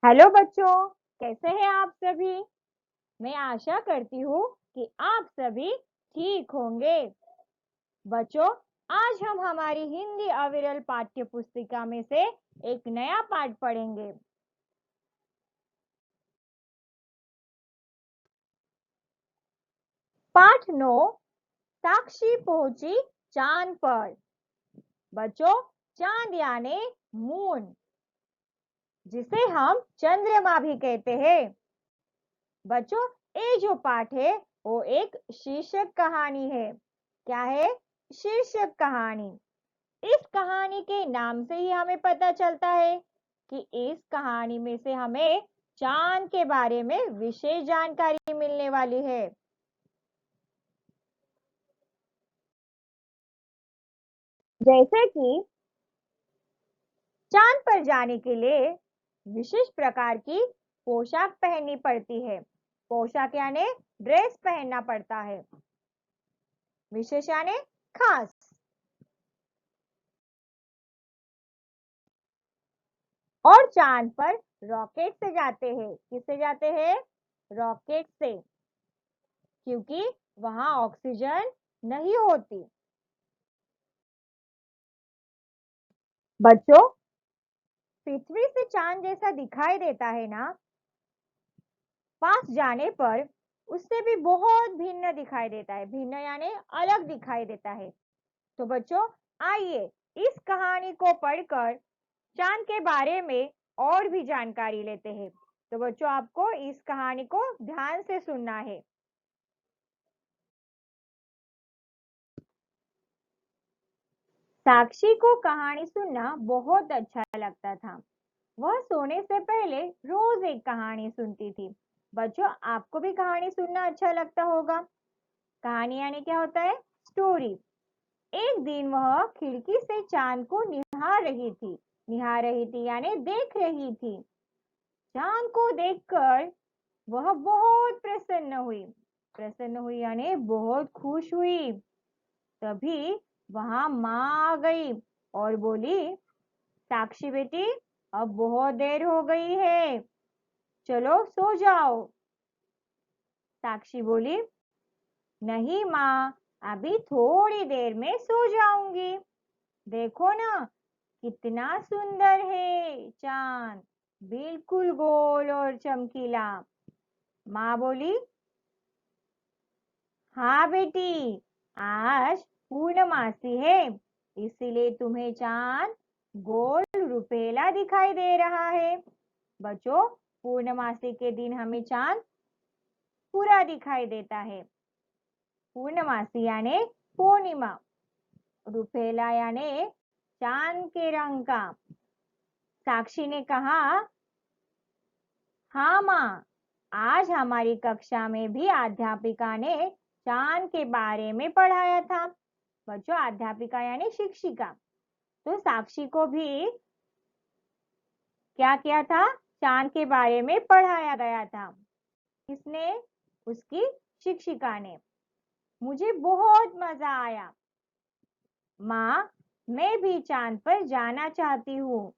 Hello बच्चों, कैसे हैं आप सभी। मैं आशा करती हूँ कि आप सभी ठीक होंगे। बच्चों, आज हम हमारी हिंदी अविरल पाठ्य पुस्तिका में से एक नया पाठ पढ़ेंगे। पाठ 9, साक्षी पहुंची चांद पर। बच्चों, चांद यानी मून, जिसे हम चंद्रमा भी कहते हैं। बच्चों, ये जो पाठ है वो एक शीर्षक कहानी है। क्या है? शीर्षक कहानी। इस कहानी के नाम से ही हमें पता चलता है कि इस कहानी में से हमें चांद के बारे में विशेष जानकारी मिलने वाली है। जैसे कि चांद पर जाने के लिए विशेष प्रकार की पोशाक पहननी पड़ती है। पोशाक यानी ड्रेस पहनना पड़ता है। विशेष यानी खास। और चांद पर रॉकेट से जाते हैं। किससे जाते हैं? रॉकेट से, क्योंकि वहां ऑक्सीजन नहीं होती। बच्चों, पृथ्वी से चांद जैसा दिखाई देता है ना, पास जाने पर उससे भी बहुत भिन्न दिखाई देता है। भिन्न यानी अलग दिखाई देता है। तो बच्चों, आइए इस कहानी को पढ़कर चांद के बारे में और भी जानकारी लेते हैं। तो बच्चों, आपको इस कहानी को ध्यान से सुनना है। साक्षी को कहानी सुनना बहुत अच्छा लगता था। वह सोने से पहले रोज एक कहानी सुनती थी। बच्चों, आपको भी कहानी सुनना अच्छा लगता होगा। कहानी यानी क्या होता है? स्टोरी। एक दिन वह खिड़की से चांद को निहार रही थी। निहार रही थी यानी देख रही थी। चांद को देखकर वह बहुत प्रसन्न हुई। प्रसन्न हुई यानी बहुत खुश हुई। तभी वहां माँ आ गई और बोली, साक्षी बेटी, अब बहुत देर हो गई है, चलो सो जाओ। साक्षी बोली, नहीं माँ, अभी थोड़ी देर में सो जाऊंगी। देखो ना, कितना सुंदर है चांद, बिल्कुल गोल और चमकीला। माँ बोली, हाँ बेटी, आज पूर्णमासी है, इसीलिए तुम्हें चांद गोल रुपेला दिखाई दे रहा है। बच्चों, पूर्णमासी के दिन हमें चांद पूरा दिखाई देता है। पूर्णमासी यानी पूर्णिमा, रुपेला यानी चांद के रंग का। साक्षी ने कहा, हाँ माँ, आज हमारी कक्षा में भी अध्यापिका ने चांद के बारे में पढ़ाया था। बच्चों, अध्यापिका यानी शिक्षिका। तो साक्षी को भी क्या किया था? चांद के बारे में पढ़ाया गया था। किसने? उसकी शिक्षिका ने। मुझे बहुत मजा आया माँ, मैं भी चांद पर जाना चाहती हूँ।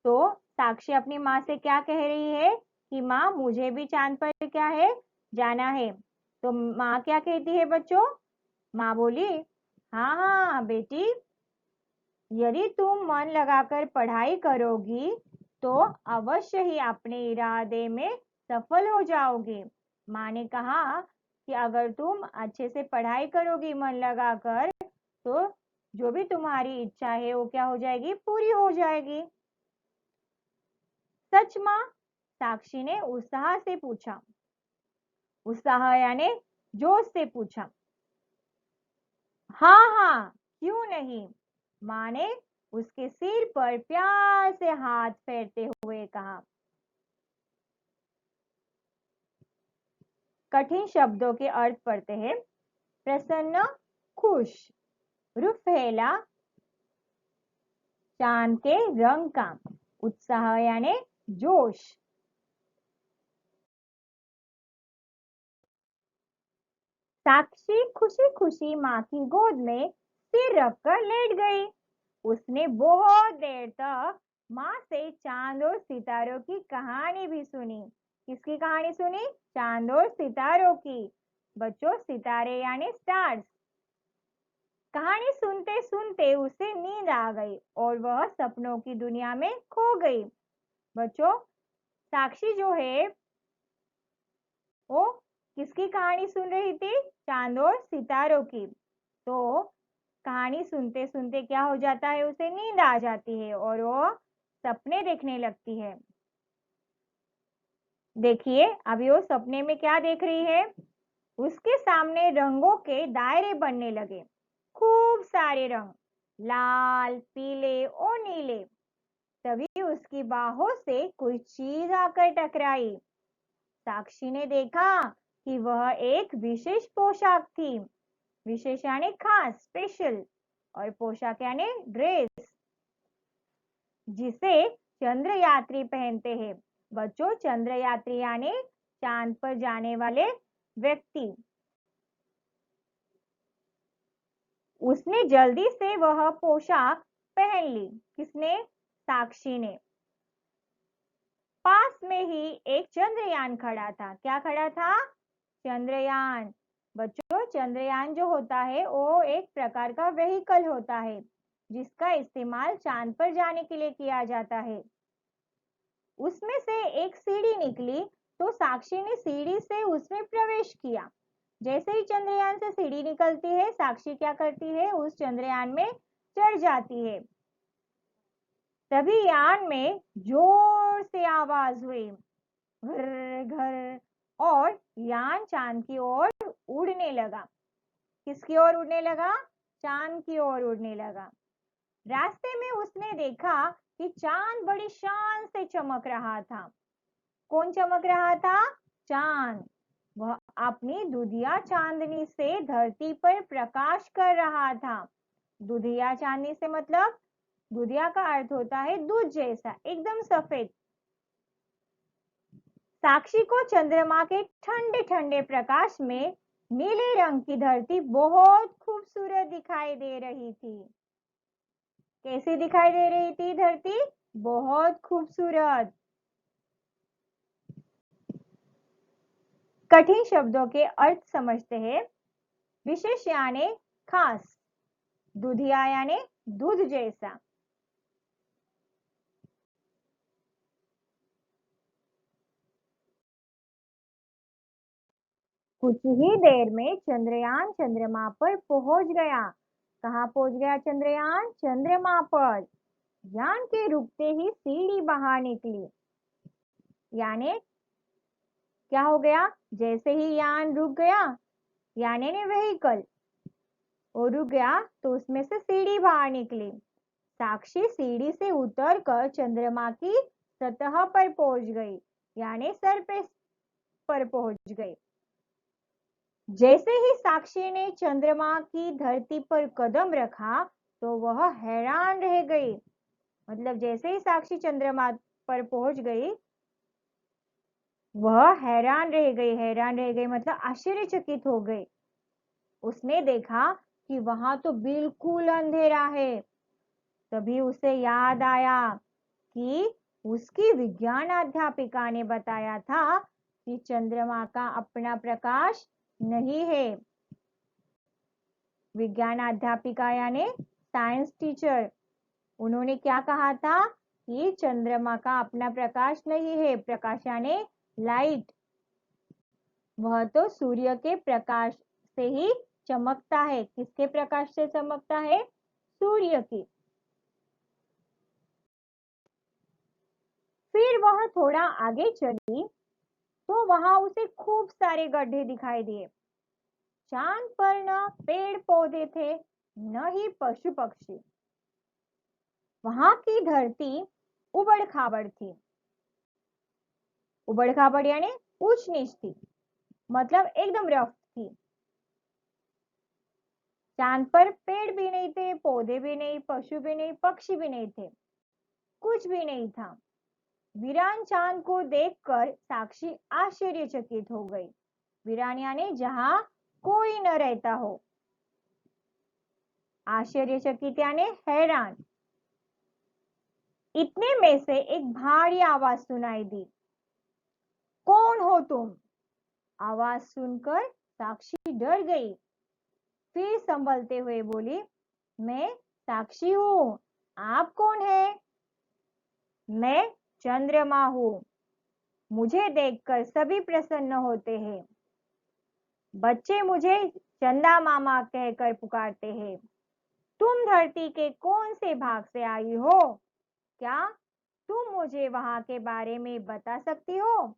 तो साक्षी अपनी माँ से क्या कह रही है कि माँ, मुझे भी चांद पर क्या है? जाना है। तो माँ क्या कहती है बच्चों? माँ बोली, हाँ हाँ बेटी, यदि तुम मन लगाकर पढ़ाई करोगी तो अवश्य ही अपने इरादे में सफल हो जाओगे। माँ ने कहा कि अगर तुम अच्छे से पढ़ाई करोगी मन लगाकर, तो जो भी तुम्हारी इच्छा है वो क्या हो जाएगी? पूरी हो जाएगी। सच माँ? साक्षी ने उत्साह से पूछा। उत्साह यानी जोश से पूछा। हाँ हाँ, क्यों नहीं, माँ ने उसके सिर पर प्यार से हाथ फेरते हुए कहा। कठिन शब्दों के अर्थ पढ़ते हैं। प्रसन्न, खुश। रुफेला, चांद के रंग का। उत्साह यानी जोश। साक्षी खुशी खुशी माँ की गोद में सिर रखकर लेट गई। उसने बहुत देर तक माँ से चांद और सितारों की कहानी भी सुनी। किसकी कहानी सुनी? चांद और सितारों की। बच्चों, सितारे यानी स्टार्स। कहानी सुनते सुनते उसे नींद आ गई और वह सपनों की दुनिया में खो गई। बच्चों, साक्षी जो है वो किसकी कहानी सुन रही थी? चांद और सितारों की। तो कहानी सुनते सुनते क्या हो जाता है? उसे नींद आ जाती है और वो सपने देखने लगती है। देखिए, अभी वो सपने में क्या देख रही है? उसके सामने रंगों के दायरे बनने लगे। खूब सारे रंग, लाल, पीले और नीले। तभी उसकी बाहों से कोई चीज आकर टकराई। साक्षी ने देखा कि वह एक विशेष पोशाक थी। विशेष यानी खास, स्पेशल, और पोशाक यानी ड्रेस, जिसे चंद्र यात्री पहनते हैं। बच्चों, चंद्र यात्री यानी चांद पर जाने वाले व्यक्ति। उसने जल्दी से वह पोशाक पहन ली। किसने? साक्षी ने। पास में ही एक चंद्रयान खड़ा था। क्या खड़ा था? चंद्रयान। बच्चों, चंद्रयान जो होता है वो एक प्रकार का व्हीकल होता है जिसका इस्तेमाल चांद पर जाने के लिए किया जाता है। उसमें से एक सीढ़ी निकली तो साक्षी ने सीढ़ी से उसमें प्रवेश किया। जैसे ही चंद्रयान से सीढ़ी निकलती है, साक्षी क्या करती है? उस चंद्रयान में चढ़ जाती है। तभी यान में जोर से आवाज हुई, घर घर, और यान चांद की ओर उड़ने लगा। किसकी ओर उड़ने लगा? चांद की ओर उड़ने लगा। रास्ते में उसने देखा कि चांद बड़ी शान से चमक रहा था। कौन चमक रहा था? चांद। वह अपनी दुधिया चांदनी से धरती पर प्रकाश कर रहा था। दुधिया चांदनी से मतलब, दुधिया का अर्थ होता है दूध जैसा, एकदम सफेद। साक्षी को चंद्रमा के ठंडे ठंडे प्रकाश में नीले रंग की धरती बहुत खूबसूरत दिखाई दे रही थी। कैसी दिखाई दे रही थी धरती? बहुत खूबसूरत। कठिन शब्दों के अर्थ समझते हैं। विशेष यानी खास, दुधिया यानी दूध जैसा। कुछ ही देर में चंद्रयान चंद्रमा पर पहुंच गया। कहाँ पहुंच गया चंद्रयान? चंद्रमा पर। यान के रुकते ही सीढ़ी बाहर निकली। यानी क्या हो गया? जैसे ही यान रुक गया, यानी ने व्हीकल, वो रुक गया तो उसमें से सीढ़ी बाहर निकली। साक्षी सीढ़ी से उतरकर चंद्रमा की सतह पर पहुंच गई, यानी सरफेस पर पहुंच गई। जैसे ही साक्षी ने चंद्रमा की धरती पर कदम रखा तो वह हैरान रह गई। मतलब जैसे ही साक्षी चंद्रमा पर पहुंच गई, वह हैरान रह गई। हैरान रह गई मतलब आश्चर्यचकित हो गई। उसने देखा कि वहां तो बिल्कुल अंधेरा है। तभी उसे याद आया कि उसकी विज्ञान अध्यापिका ने बताया था कि चंद्रमा का अपना प्रकाश नहीं है। विज्ञान अध्यापिका यानी साइंस टीचर, उन्होंने क्या कहा था कि चंद्रमा का अपना प्रकाश नहीं है। प्रकाश यानी लाइट। वह तो सूर्य के प्रकाश से ही चमकता है। किसके प्रकाश से चमकता है? सूर्य की। फिर वह थोड़ा आगे चली तो वहां उसे खूब सारे गड्ढे दिखाई दिए। चांद पर न पेड़ पौधे थे, न ही पशु पक्षी। वहां की धरती उबड़ खाबड़ थी। उबड़ खाबड़ यानी ऊंच नीच थी, मतलब एकदम रफ थी। चांद पर पेड़ भी नहीं थे, पौधे भी नहीं, पशु भी नहीं, पक्षी भी नहीं थे, कुछ भी नहीं था। वीरान चांद को देखकर साक्षी आश्चर्यचकित हो गई। वीरान यानी जहां कोई न रहता हो। आश्चर्यचकित यानी हैरान। इतने में से एक भारी आवाज सुनाई दी। कौन हो तुम? आवाज सुनकर साक्षी डर गई। फिर संभलते हुए बोली, मैं साक्षी हूँ। आप कौन है? मैं चंद्रमा हूँ। मुझे देखकर सभी प्रसन्न होते हैं। बच्चे मुझे चंदा मामा कहकर पुकारते हैं। तुम धरती के कौन से भाग से आई हो? क्या तुम मुझे वहां के बारे में बता सकती हो?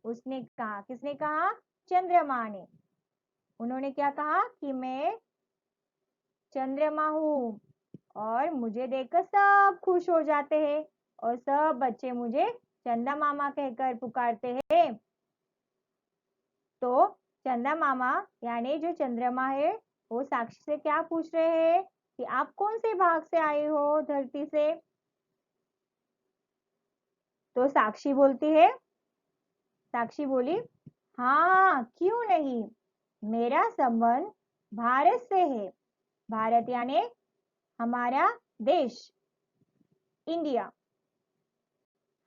उसने कहा। किसने कहा? चंद्रमा ने। उन्होंने क्या कहा कि मैं चंद्रमा हूँ और मुझे देखकर सब खुश हो जाते हैं और सब बच्चे मुझे चंदा मामा कहकर पुकारते हैं। तो चंदा मामा यानी जो चंद्रमा है वो साक्षी से क्या पूछ रहे हैं कि आप कौन से भाग से आए हो धरती से? तो साक्षी बोलती है, साक्षी बोली, हाँ क्यों नहीं, मेरा संबंध भारत से है। भारत यानी हमारा देश, इंडिया।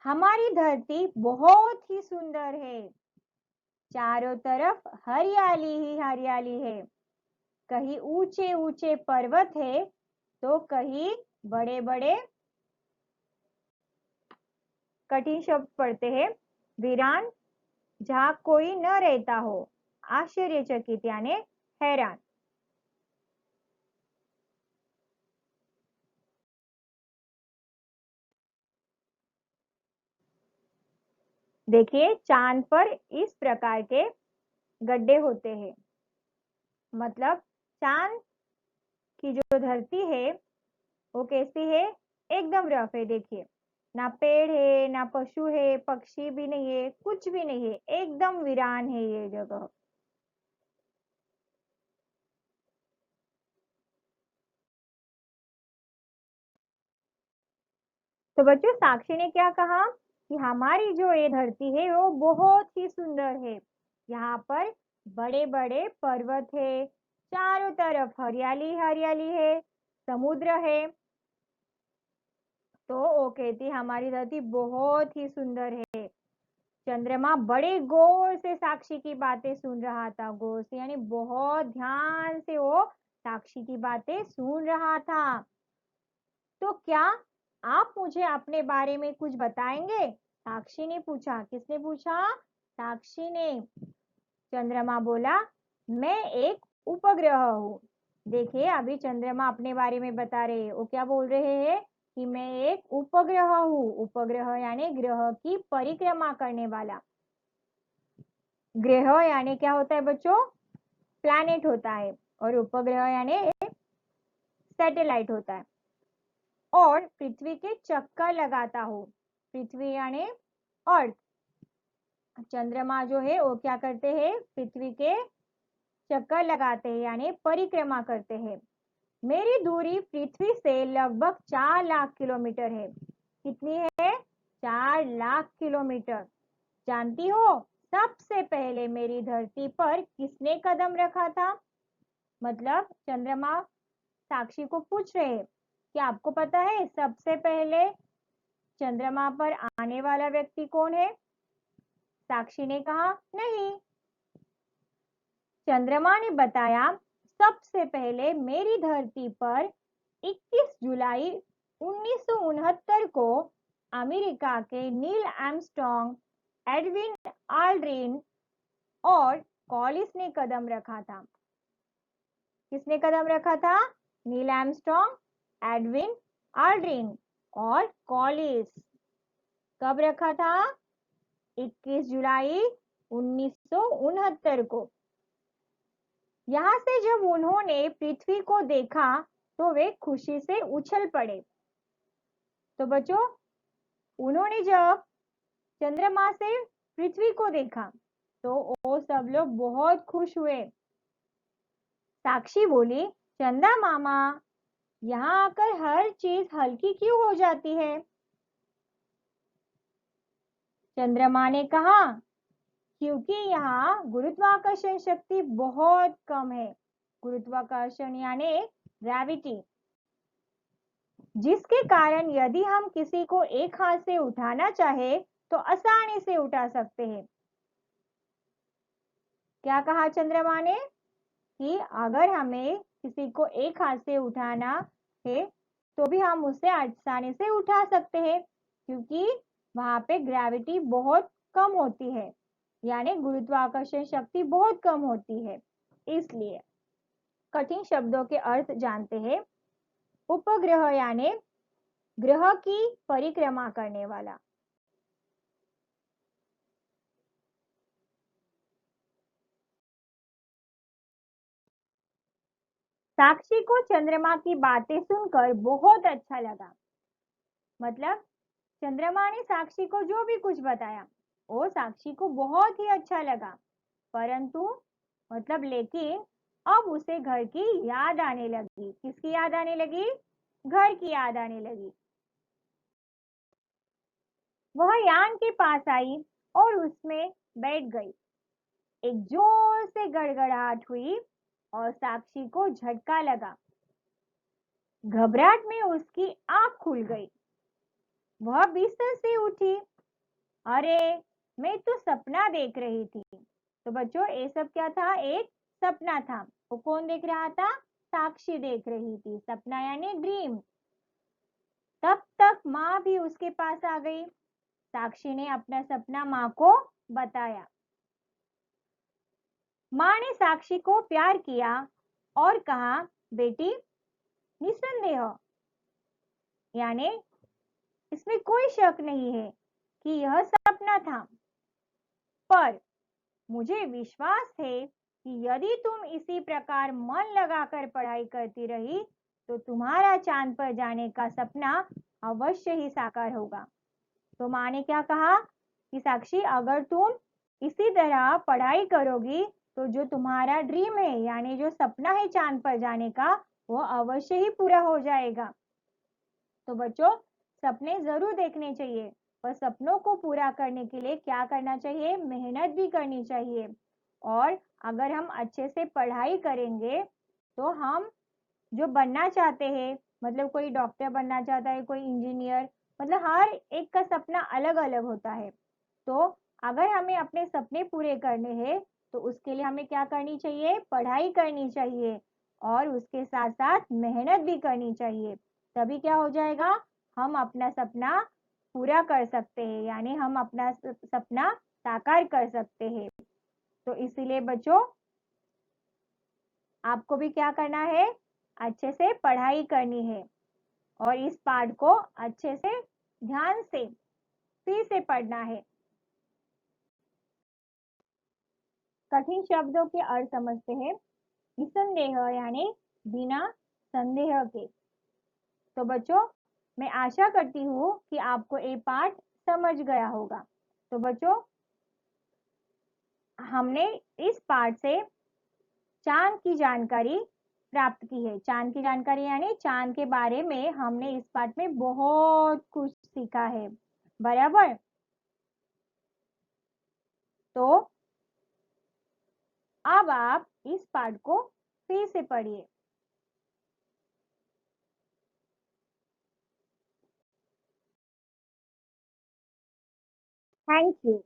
हमारी धरती बहुत ही सुंदर है। चारों तरफ हरियाली ही हरियाली है। कहीं ऊंचे ऊंचे पर्वत है तो कहीं बड़े बड़े, कठिन शब्द पढ़ते हैं, वीरान, जहां कोई न रहता हो। आश्चर्यचकित यानी हैरान। देखिए चांद पर इस प्रकार के गड्ढे होते हैं। मतलब चांद की जो धरती है वो कैसी है? एकदम रफ है। देखिए ना पेड़ है, ना पशु है, पक्षी भी नहीं है, कुछ भी नहीं है, एकदम वीरान है ये जगह। तो बच्चों साक्षी ने क्या कहा कि हमारी जो ये धरती है वो बहुत ही सुंदर है। यहाँ पर बड़े बड़े पर्वत है, चारों तरफ हरियाली हरियाली है, समुद्र है। तो वो कहती हमारी धरती बहुत ही सुंदर है। चंद्रमा बड़े गौर से साक्षी की बातें सुन रहा था। गौर से यानी बहुत ध्यान से वो साक्षी की बातें सुन रहा था। तो क्या आप मुझे अपने बारे में कुछ बताएंगे? साक्षी ने पूछा। किसने पूछा? साक्षी ने। चंद्रमा बोला, मैं एक उपग्रह हूँ। देखिए अभी चंद्रमा अपने बारे में बता रहे हैं। वो क्या बोल रहे हैं कि मैं एक उपग्रह हूँ। उपग्रह यानी ग्रह की परिक्रमा करने वाला। ग्रह यानी क्या होता है बच्चों? प्लैनेट होता है। और उपग्रह यानी सैटेलाइट होता है। और पृथ्वी के चक्कर लगाता हूँ। पृथ्वी यानी अर्थ। चंद्रमा जो है वो क्या करते हैं? पृथ्वी के चक्कर लगाते हैं यानी परिक्रमा करते हैं। मेरी दूरी पृथ्वी से लगभग 4 लाख किलोमीटर है। कितनी है? 4 लाख किलोमीटर। जानती हो सबसे पहले मेरी धरती पर किसने कदम रखा था? मतलब चंद्रमा साक्षी को पूछ रहे हैं कि आपको पता है सबसे पहले चंद्रमा पर आने वाला व्यक्ति कौन है? साक्षी ने कहा नहीं। चंद्रमा ने बताया सबसे पहले मेरी धरती पर 21 जुलाई 1969 को अमेरिका के नील आर्मस्ट्रॉन्ग, एडविन आल्ड्रिन और कॉलिस ने कदम रखा था। किसने कदम रखा था? नील आर्मस्ट्रॉन्ग, एडविन आल्ड्रिन और कॉलिस। कब रखा था? 21 जुलाई 1969 को। यहां से जब उन्होंने पृथ्वी को देखा तो वे खुशी से उछल पड़े। तो बच्चों उन्होंने जब चंद्रमा से पृथ्वी को देखा तो वो सब लोग बहुत खुश हुए। साक्षी बोली, चंदा मामा यहाँ आकर हर चीज हल्की क्यों हो जाती है? चंद्रमा ने कहा, क्योंकि यहाँ गुरुत्वाकर्षण शक्ति बहुत कम है। गुरुत्वाकर्षण यानी ग्रेविटी। जिसके कारण यदि हम किसी को एक हाथ से उठाना चाहे तो आसानी से उठा सकते हैं। क्या कहा चंद्रमा ने कि अगर हमें किसी को एक हाथ से उठाना है तो भी हम उसे आसानी से उठा सकते हैं, क्योंकि वहां पे ग्रेविटी बहुत कम होती है, यानी गुरुत्वाकर्षण शक्ति बहुत कम होती है। इसलिए कठिन शब्दों के अर्थ जानते हैं। उपग्रह यानी ग्रह की परिक्रमा करने वाला। साक्षी को चंद्रमा की बातें सुनकर बहुत अच्छा लगा। मतलब चंद्रमा ने साक्षी को जो भी कुछ बताया वो साक्षी को बहुत ही अच्छा लगा, परंतु लेकिन अब उसे घर की याद आने लगी। किसकी याद आने लगी? घर की याद आने लगी। वह यान के पास आई और उसमें बैठ गई। एक जोर से गड़गड़ाहट हुई और साक्षी को झटका लगा। घबराहट में उसकी आंख खुल गई। वह बिस्तर से उठी। अरे, मैं तो सपना देख रही थी। तो बच्चों, ये सब क्या था? एक सपना था। वो कौन देख रहा था? साक्षी देख रही थी। सपना यानी ड्रीम। तब तक माँ भी उसके पास आ गई। साक्षी ने अपना सपना माँ को बताया। माँ ने साक्षी को प्यार किया और कहा, बेटी, निसंदेह यानी इसमें कोई शक नहीं है कि यह सपना था, पर मुझे विश्वास है कि यदि तुम इसी प्रकार मन लगाकर पढ़ाई करती रही तो तुम्हारा चांद पर जाने का सपना अवश्य ही साकार होगा। तो माँ ने क्या कहा कि साक्षी, अगर तुम इसी तरह पढ़ाई करोगी तो जो तुम्हारा ड्रीम है यानी जो सपना है चांद पर जाने का, वो अवश्य ही पूरा हो जाएगा। तो बच्चों, सपने जरूर देखने चाहिए, पर सपनों को पूरा करने के लिए क्या करना चाहिए? मेहनत भी करनी चाहिए। और अगर हम अच्छे से पढ़ाई करेंगे तो हम जो बनना चाहते हैं, कोई डॉक्टर बनना चाहता है, कोई इंजीनियर, हर एक का सपना अलग अलग होता है। तो अगर हमें अपने सपने पूरे करने हैं तो उसके लिए हमें क्या करनी चाहिए? पढ़ाई करनी चाहिए और उसके साथ साथ मेहनत भी करनी चाहिए। तभी क्या हो जाएगा? हम अपना सपना पूरा कर सकते हैं, यानी हम अपना सपना साकार कर सकते हैं। तो इसीलिए बच्चों, आपको भी क्या करना है? अच्छे से पढ़ाई करनी है और इस पाठ को अच्छे से ध्यान से फिर से पढ़ना है। कठिन शब्दों के अर्थ समझते हैं। निसंदेह यानी बिना संदेह के। तो बच्चों, मैं आशा करती हूँ कि आपको ये पाठ समझ गया होगा। तो बच्चों, हमने इस पाठ से चांद की जानकारी प्राप्त की है। चांद की जानकारी यानी चांद के बारे में हमने इस पाठ में बहुत कुछ सीखा है। बराबर? तो अब आप इस पाठ को फिर से पढ़िए। Thank you.